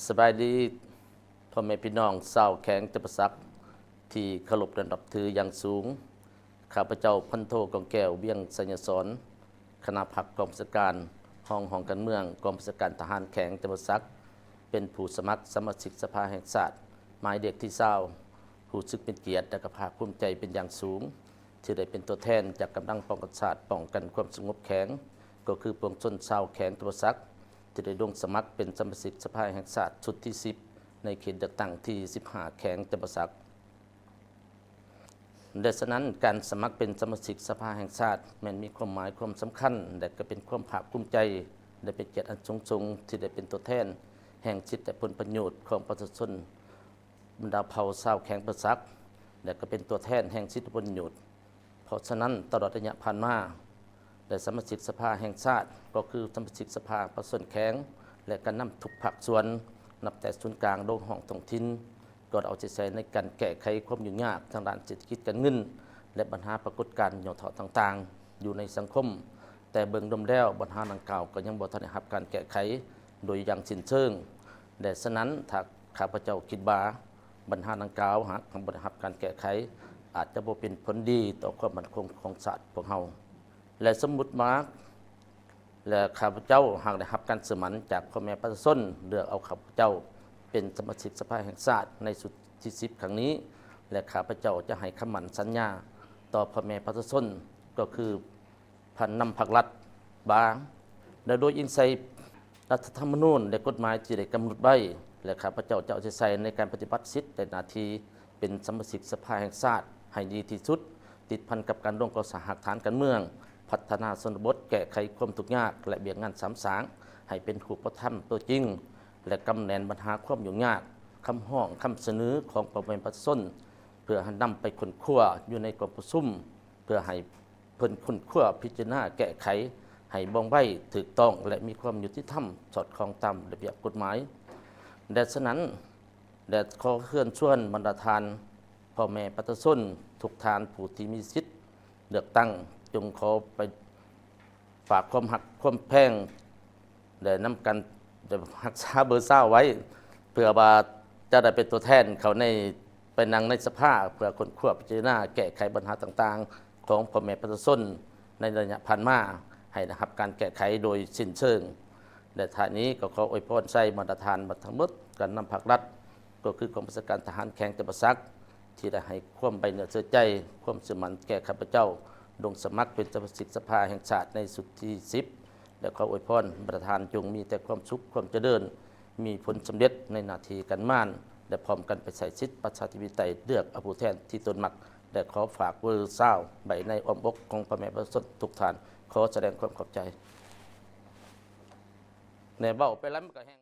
สบายดีพ่อแม่พี่น้องชาวแข็งจำปาสักที่เคารพระดับถืออย่างสูงข้าพเจ้าพันโทกองแก้วเวียงสัญญสอนคณะผักกองประชาการห้องการเมืองกองประชาการทหารแข็งจำปาสักเป็นผู้สมัครสมาชิกสภาแห่งชาติหมายเด็กที่เศร้าผู้ซึกเป็นเกียรติและภาคภูมิใจเป็นอย่างสูงที่ได้เป็นตัวแทนจากกำลังป้องกันชาติป้องกันความสงบแข็งก็คือปวงชนชาวแข็งจำปาสักที่ได้ลงสมัครเป็นสมาชิกสภาแห่งชาติชุดที่10ในเขตเลือกตั้งที่15แข็งจำปาสักดังนั้นการสมัครเป็นสมาชิกสภาแห่งชาติมันมีความหมายความสำคัญและก็เป็นความภาคภูมิใจและเป็นเกียรติอันสูงที่ได้เป็นตัวแทนแห่งสิทธิและผลประโยชน์ของประชาชนบรรดาเผ่าชาวแข็งจำปาสักและก็เป็นตัวแทนแห่งสิทธิผลประโยชน์เพราะฉะนั้นตลอดระยะผ่านมาและสมาชิกสภาแห่งชาติก็คือสมาชิกสภาประชาชนแข็งและการนำทุกภาคส่วนนับแต่ศูนย์กลางโดยห้องท้องถิ่นก็เอาใจใส่ในการแก้ไขความยุ่งยากทางด้านเศรษฐกิจการเงินและปัญหาปรากฏการณ์หย่อนถอดต่างๆอยู่ในสังคมแต่เบิ่งดมแล้วปัญหาดังกล่าวก็ยังบ่ทันได้รับการแก้ไขโดยอย่างสิ้นเชิงและฉะนั้นถ้าข้าพเจ้าคิดว่าปัญหาดังกล่าวหากบ่ได้รับการแก้ไขอาจจะบ่เป็นผลดีต่อความมั่นคงของชาติพวกเฮาและสมมุติว่าและข้าพเจ้าหากได้รับการสมัครจากพ่อแม่ประชาชนเลือกเอาข้าพเจ้าเป็นสมาชิกสภาแห่งชาติในสุดที่10ครั้งนี้และข้าพเจ้าจะให้คำมั่นสัญญาต่อพ่อแม่ประชาชนก็คือพันนำภาครัฐบางและโดยอิงใส่รัฐธรรมนูญและกฎหมายที่ได้กำหนดไว้และข้าพเจ้าจะเอาใจใส่ในการปฏิบัติสิทธิและหน้าที่เป็นสมาชิกสภาแห่งชาติให้ดีที่สุดติดพันกับการร่วมก่อสร้างหลักฐานการเมืองพัฒนาชนบทแก้ไขความทุกข์ยากและเบี่ยงงานสามสางให้เป็นรูปธรรมตัวจริงและกำแหนปัญหาความยุ่งยากคำห้องคำเสนอของพ่อแม่ประชาชนเพื่อให้นำไปค้นคว้าอยู่ในกองประชุมเพื่อให้เพิ่นค้นคว้าพิจารณาแก้ไขให้บ้องใบถูกต้องและมีความยุติธรรมสอดคล้องตามระเบียบกฎหมายดังนั้นและขอเชิญชวนบรรดาทานพ่อแม่ประชาชนทุกทานผู้ที่มีสิทธิ์เลือกตั้งจงขอไปฝากความหักความแพงและนำกันรักษาเบอร์เศร้าไว้เพื่อว่าจะได้เป็นตัวแทนเขาในไปนั่งในสภาเพื่อคนควบพิจารณาแก้ไขปัญหาต่างๆของพ่อแม่ประชาชนในระยะผ่านมาให้นะครับการแก้ไขโดยสิ้นเชิงและท่านี้ก็ขออวยพรใส่มาตรฐานบัตรทั้งหมดการนำภาครัฐก็คือกองบัญชาการทหารแข็งจำปาสักที่ได้ให้ความใบเนื้อเชื่อใจความเสื่อมันแก่ข้าพเจ้าลงสมัครเป็นสมาชิกสภาแห่งชาติในสุดที่10และขออวยพรประธานจงมีแต่ความสุขความเจริญมีผลสำเร็จในหน้าที่การงานและพร้อมกันไปใส่สิทธิประชาธิปไตยเลือกผู้แทนที่ตนมักและขอฝากเบอร์เศร้าใบในอ้อมอกของพ่อแม่ประชาชนทุกท่านขอแสดงความขอบใจในเบ้าไปแล้วมันก็แห้ง